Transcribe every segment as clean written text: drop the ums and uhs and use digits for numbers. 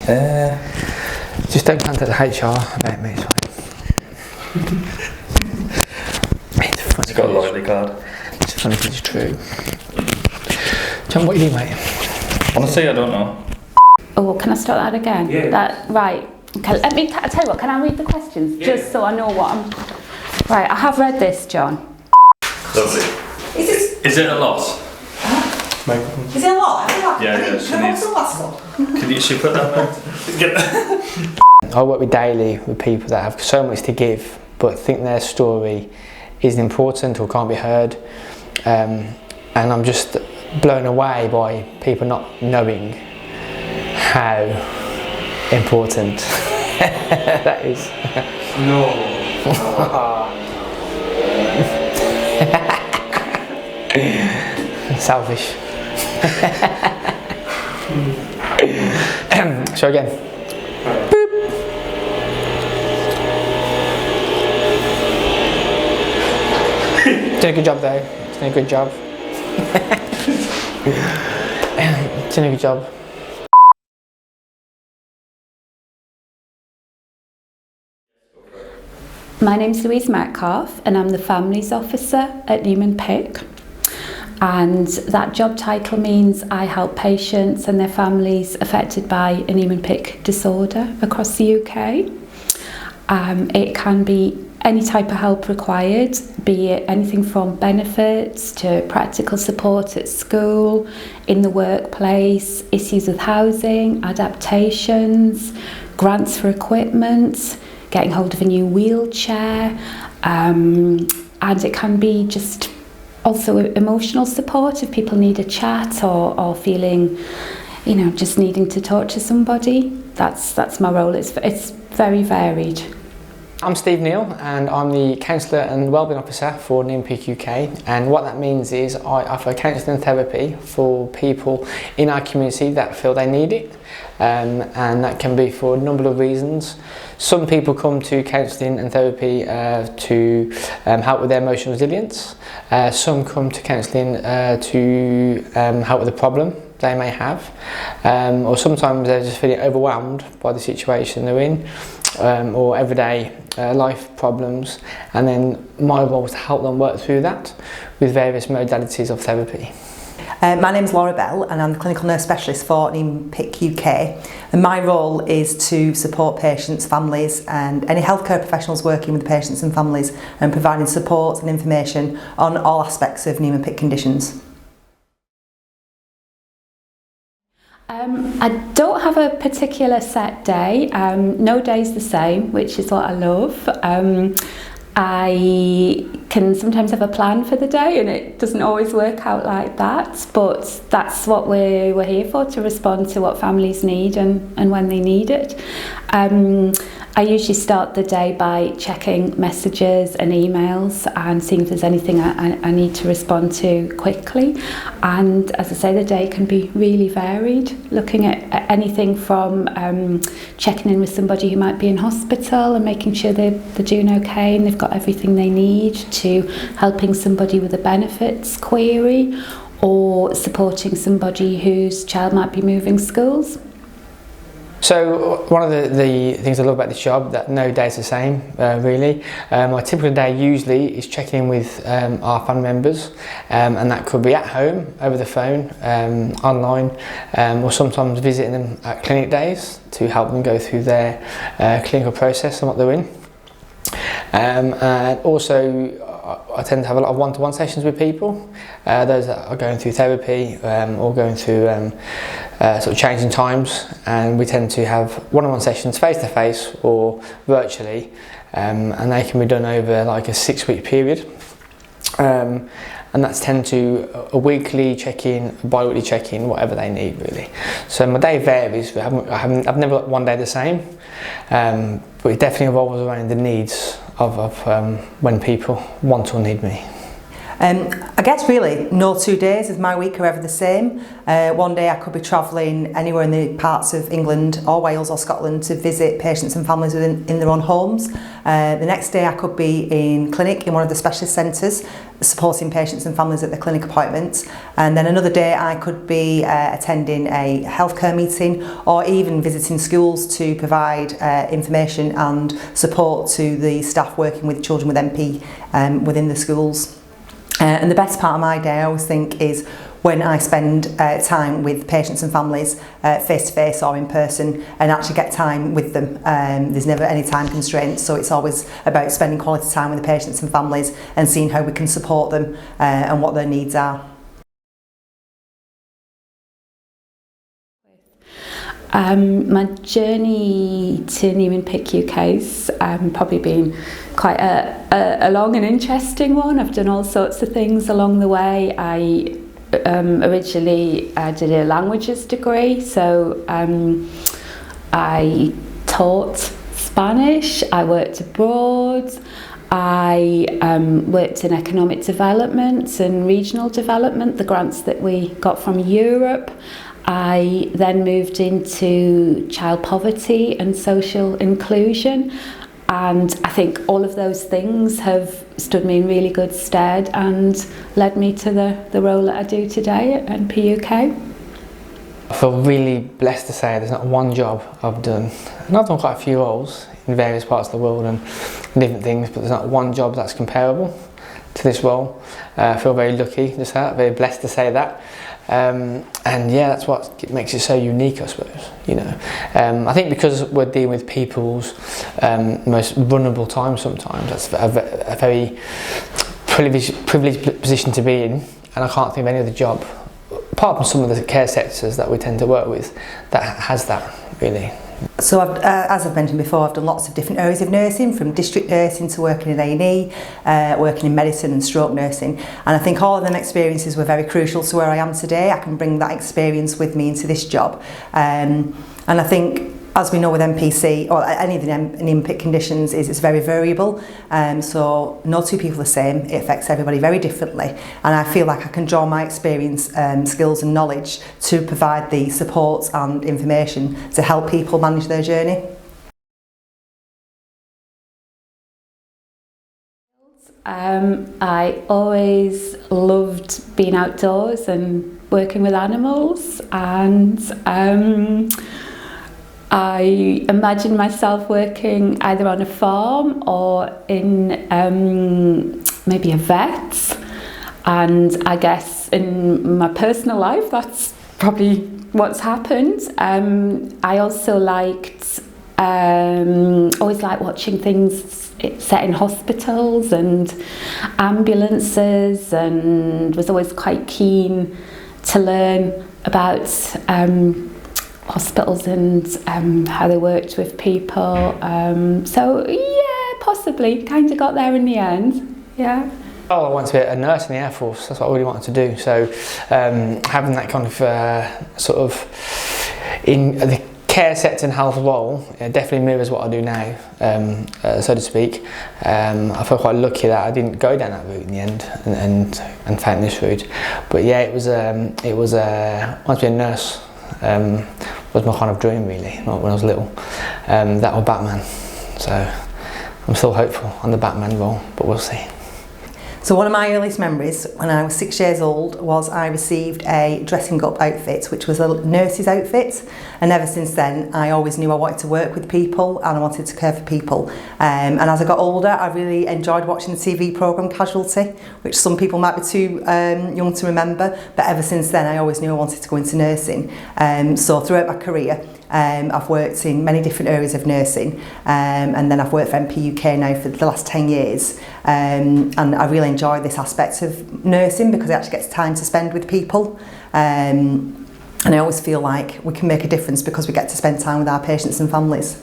Just don't contact the HR about me, it's fine. It's got a loyalty card. It's funny because it's true. John, what are you doing, mate? Honestly, I don't know. Oh, can I start that again? Yeah. Right. Okay, I'll tell you what, can I read the questions? Yeah. Just so I know what I'm... Right, I have read this, John. Lovely. Is it a lot? Is it a lot? Yeah, she needs... Can you put that back? I work daily with people that have so much to give but think their story isn't important or can't be heard, and I'm just blown away by people not knowing how important that is. No. Selfish. So again. Doing a good job though. It's doing a good job. Doing a good job. My name's Louise Metcalf and I'm the Families Officer at Niemann-Pick. And that job title means I help patients and their families affected by a Niemann-Pick disorder across the UK. It can be any type of help required, be it anything from benefits to practical support at school, in the workplace, issues with housing, adaptations, grants for equipment, getting hold of a new wheelchair, and it can be just also emotional support if people need a chat or feeling, you know, just needing to talk to somebody. That's my role. It's very varied. I'm Steve Neal and I'm the Counsellor and Wellbeing Officer for Niemann-Pick UK, and what that means is I offer counselling and therapy for people in our community that feel they need it, and that can be for a number of reasons. Some people come to counselling and therapy to help with their emotional resilience. Some come to counselling to help with a problem they may have, or sometimes they're just feeling overwhelmed by the situation they're in, or everyday life problems, and then my role is to help them work through that with various modalities of therapy. My name's Laura Bell and I'm the clinical nurse specialist for Niemann-Pick UK, and my role is to support patients, families and any healthcare professionals working with patients and families and providing support and information on all aspects of Niemann-Pick conditions. I don't have a particular set day. No day's the same, which is what I love. I can sometimes have a plan for the day and it doesn't always work out like that, but that's what we're here for, to respond to what families need and when they need it. I usually start the day by checking messages and emails and seeing if there's anything I need to respond to quickly. And as I say, the day can be really varied, looking at anything from checking in with somebody who might be in hospital and making sure they're doing okay and they've got everything they need, to helping somebody with a benefits query or supporting somebody whose child might be moving schools. So one of the things I love about this job, that no day is the same, really. My typical day usually is checking in with our family members, and that could be at home, over the phone, online, or sometimes visiting them at clinic days to help them go through their clinical process and what they're in. And also I tend to have a lot of one-to-one sessions with people, those that are going through therapy or going through sort of changing times, and we tend to have one-on-one sessions face-to-face or virtually, and they can be done over like a 6-week period, and that's tend to a weekly check-in, a bi-weekly check-in, whatever they need really. So my day varies. I've never got one day the same, but it definitely revolves around the needs of when people want or need me. I guess really no 2 days of my week are ever the same. One day I could be travelling anywhere in the parts of England or Wales or Scotland to visit patients and families in their own homes. The next day I could be in clinic in one of the specialist centres supporting patients and families at their clinic appointments, and then another day I could be attending a healthcare meeting or even visiting schools to provide information and support to the staff working with children with NP within the schools. And the best part of my day, I always think, is when I spend time with patients and families face to face or in person and actually get time with them. There's never any time constraints, so it's always about spending quality time with the patients and families and seeing how we can support them and what their needs are. My journey to Niemann-Pick UK's probably been quite a long and interesting one. I've done all sorts of things along the way. I originally did a languages degree, so I taught Spanish, I worked abroad, I worked in economic development and regional development, the grants that we got from Europe. I then moved into child poverty and social inclusion, and I think all of those things have stood me in really good stead and led me to the role that I do today at NPUK. I feel really blessed to say there's not one job I've done, and I've done quite a few roles in various parts of the world and different things, but there's not one job that's comparable to this role. I feel very lucky to say that, very blessed to say that. And yeah, that's what makes it so unique, I suppose. You know, I think because we're dealing with people's most vulnerable times sometimes, that's a very privileged position to be in, and I can't think of any other job, apart from some of the care sectors that we tend to work with, that has that, really. So as I've mentioned before, I've done lots of different areas of nursing, from district nursing to working in A&E, working in medicine and stroke nursing, and I think all of them experiences were very crucial to where I am today. I can bring that experience with me into this job, and I think, as we know with NPC or any of the Niemann-Pick conditions, it's very variable, so no two people are the same. It affects everybody very differently, and I feel like I can draw my experience, skills and knowledge to provide the support and information to help people manage their journey. I always loved being outdoors and working with animals, and I imagine myself working either on a farm or in maybe a vet, and I guess in my personal life that's probably what's happened. I also always liked watching things set in hospitals and ambulances, and was always quite keen to learn about hospitals and how they worked with people. So yeah, possibly kind of got there in the end. Yeah. Oh, I wanted to be a nurse in the Air Force. That's what I really wanted to do. So having that kind of sort of in the care sector and health role definitely mirrors what I do now, so to speak. I feel quite lucky that I didn't go down that route in the end and found this route. But yeah, it was I wanted to be a nurse. Was my kind of dream, really, when I was little. That or Batman. So I'm still hopeful on the Batman role, but we'll see. So one of my earliest memories when I was 6 years old was I received a dressing up outfit, which was a nurse's outfit, and ever since then I always knew I wanted to work with people and I wanted to care for people. And as I got older, I really enjoyed watching the TV programme Casualty, which some people might be too young to remember, but ever since then I always knew I wanted to go into nursing. So throughout my career, I've worked in many different areas of nursing, and then I've worked for NPUK now for the last 10 years, and I really enjoy this aspect of nursing because it actually gets time to spend with people, and I always feel like we can make a difference because we get to spend time with our patients and families.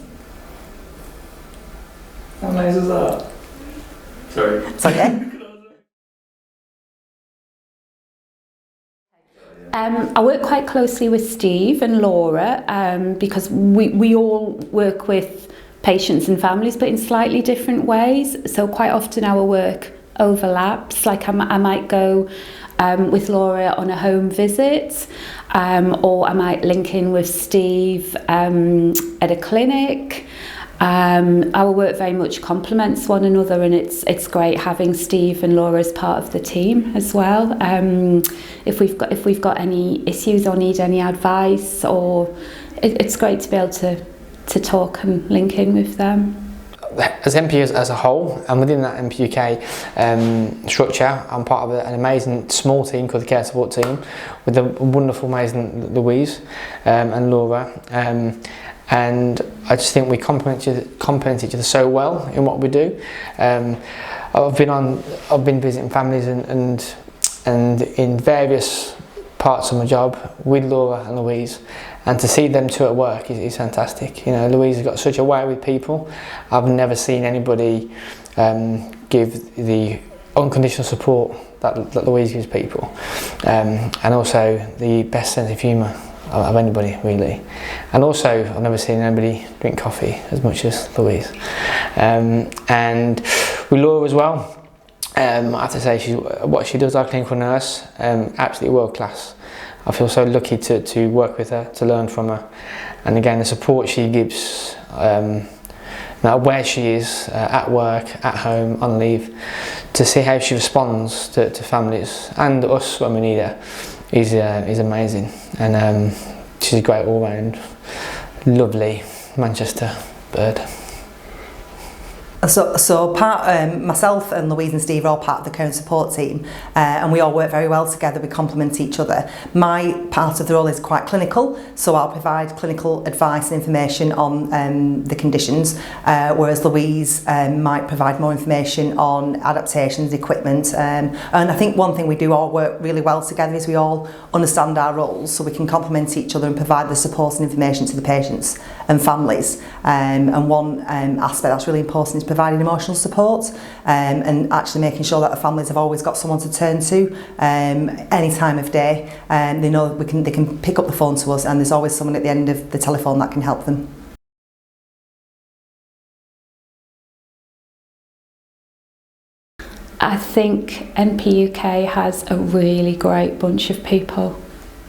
How nice is that? Sorry. It's okay. I work quite closely with Steve and Laura because we all work with patients and families, but in slightly different ways. So quite often our work overlaps. Like I might go with Laura on a home visit, or I might link in with Steve at a clinic. Our work very much complements one another, and it's great having Steve and Laura as part of the team as well. If we've got any issues or need any advice, or it's great to be able to talk and link in with them. As NPU as a whole, and within that NPUK structure, I'm part of an amazing small team called the Care Support Team, with the wonderful, amazing Louise and Laura. And I just think we complement each other so well in what we do. I've been visiting families and in various parts of my job with Laura and Louise, and to see them two at work is fantastic. You know, Louise has got such a way with people. I've never seen anybody give the unconditional support that Louise gives people, and also the best sense of humour of anybody, really. And also, I've never seen anybody drink coffee as much as Louise. And with Laura as well, I have to say, what she does, our clinical nurse, absolutely world class. I feel so lucky to work with her, to learn from her. And again, the support she gives, no matter where she is, at work, at home, on leave, to see how she responds to families and us when we need her is amazing. And she's a great all-round, lovely Manchester bird. So myself and Louise and Steve are all part of the care and support team, and we all work very well together. We complement each other. My part of the role is quite clinical, so I'll provide clinical advice and information on the conditions, whereas Louise might provide more information on adaptations, equipment, and I think one thing we do all work really well together is we all understand our roles, so we can complement each other and provide the support and information to the patients and families. And one aspect that's really important is providing emotional support, and actually making sure that the families have always got someone to turn to any time of day. They know they can pick up the phone to us, and there's always someone at the end of the telephone that can help them. I think NPUK has a really great bunch of people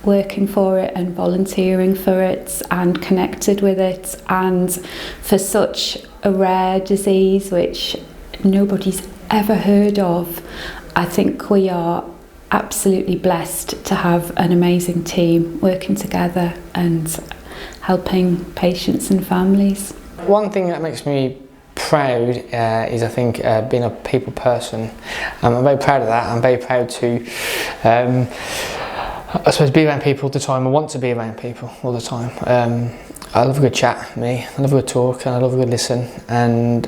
working for it and volunteering for it and connected with it, and for such a rare disease which nobody's ever heard of, I think we are absolutely blessed to have an amazing team working together and helping patients and families. One thing that makes me proud is, I think, being a people person. I'm very proud of that. I'm very proud to I suppose be around people all the time. I want to be around people all the time. I love a good chat, me. I love a good talk, and I love a good listen. And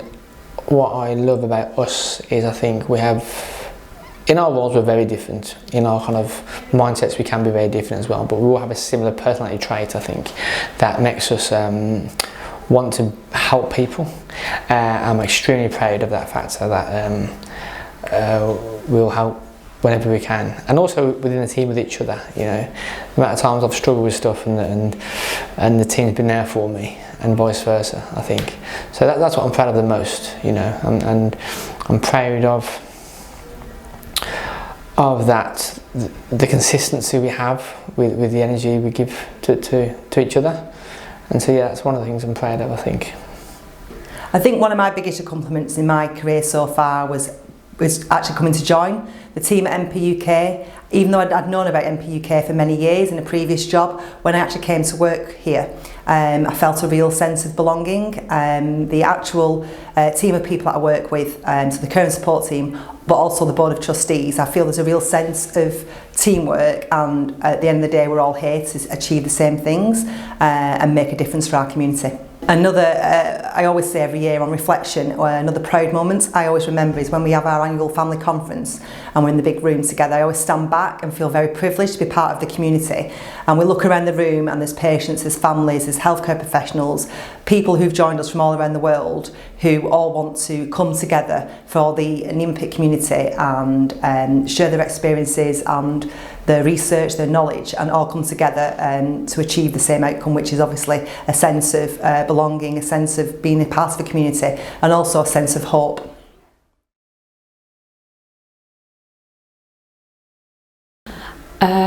what I love about us is, I think we have, in our roles we're very different. In our kind of mindsets we can be very different as well, but we all have a similar personality trait, I think, that makes us want to help people. I'm extremely proud of that factor, that we'll help whenever we can, and also within the team with each other. You know, the amount of times I've struggled with stuff and the team's been there for me, and vice versa, I think. So that's what I'm proud of the most, you know, and I'm proud of that, the consistency we have with the energy we give to each other. And so yeah, that's one of the things I'm proud of, I think. I think one of my biggest accomplishments in my career so far was actually coming to join the team at NPUK. Even though I'd known about NPUK for many years in a previous job, when I actually came to work here, I felt a real sense of belonging. The actual team of people that I work with, so the care and support team, but also the board of trustees, I feel there's a real sense of teamwork, and at the end of the day we're all here to achieve the same things and make a difference for our community. Another, I always say every year on reflection, or another proud moment I always remember is when we have our annual family conference and we're in the big room together. I always stand back and feel very privileged to be part of the community, and we look around the room and there's patients, there's families, there's healthcare professionals, people who've joined us from all around the world who all want to come together for the Niemann-Pick community and share their experiences and their research, their knowledge, and all come together to achieve the same outcome, which is obviously a sense of belonging, a sense of being a part of a community, and also a sense of hope.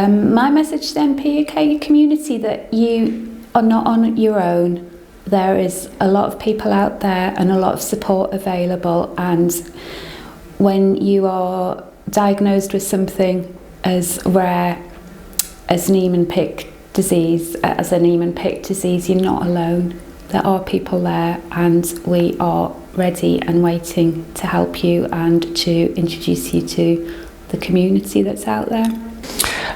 My message to the NPUK community that you are not on your own. There is a lot of people out there and a lot of support available, and when you are diagnosed with something as rare as Niemann-Pick disease, you're not alone. There are people there, and we are ready and waiting to help you and to introduce you to the community that's out there.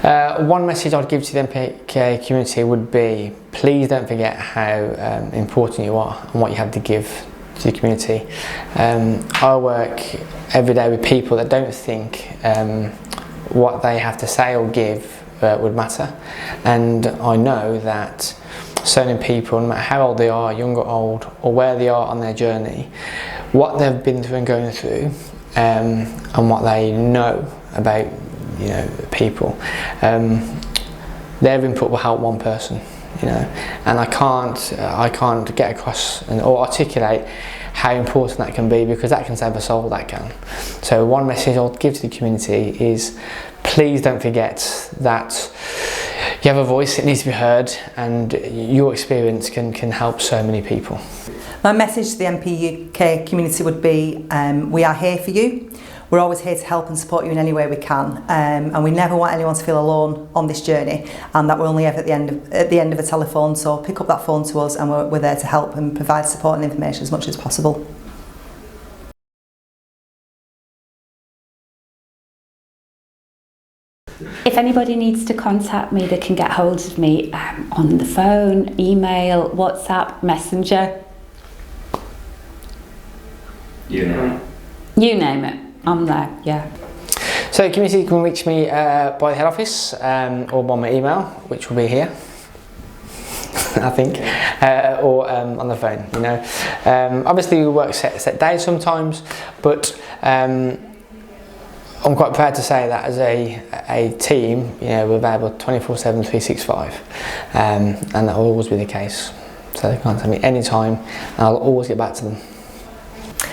One message I'd give to the NPUK community would be, please don't forget how important you are and what you have to give to the community. I work every day with people that don't think what they have to say or give would matter, and I know that certain people, no matter how old they are, young or old, or where they are on their journey, what they've been through and going through, and what they know about people, their input will help one person, and I can't get across or articulate how important that can be, because that can save a soul, that can. So one message I'll give to the community is, please don't forget that you have a voice that needs to be heard, and your experience can help so many people. My message to the NPUK community would be, we are here for you. We're always here to help and support you in any way we can, and we never want anyone to feel alone on this journey, and that we're only ever at the end of a telephone. So pick up that phone to us, and we're there to help and provide support and information as much as possible. If anybody needs to contact me, they can get hold of me on the phone, email, WhatsApp, Messenger. You name it. You name it, I'm there, yeah. So the community can reach me by the head office or by my email, which will be here, I think, or on the phone. Obviously we work set days sometimes, but I'm quite proud to say that as a team, we're available 24/7, 365, and that will always be the case. So they can contact me anytime, and I'll always get back to them.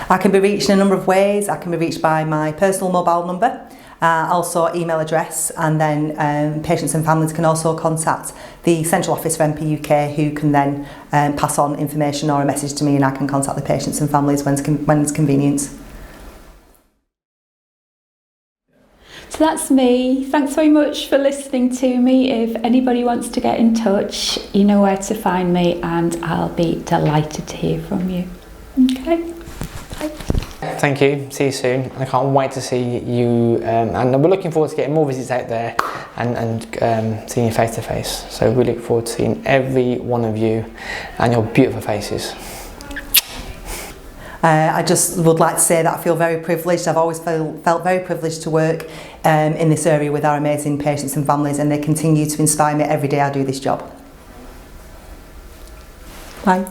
I can be reached in a number of ways. I can be reached by my personal mobile number, also email address, and then patients and families can also contact the central office for NPUK, who can then pass on information or a message to me, and I can contact the patients and families when it's convenient. So that's me. Thanks very much for listening to me. If anybody wants to get in touch, you know where to find me, and I'll be delighted to hear from you. Okay. Bye. Thank you. See you soon. I can't wait to see you, and we're looking forward to getting more visits out there and seeing you face to face. So we look forward to seeing every one of you and your beautiful faces. I just would like to say that I feel very privileged. I've always felt very privileged to work in this area with our amazing patients and families, and they continue to inspire me every day I do this job. Bye.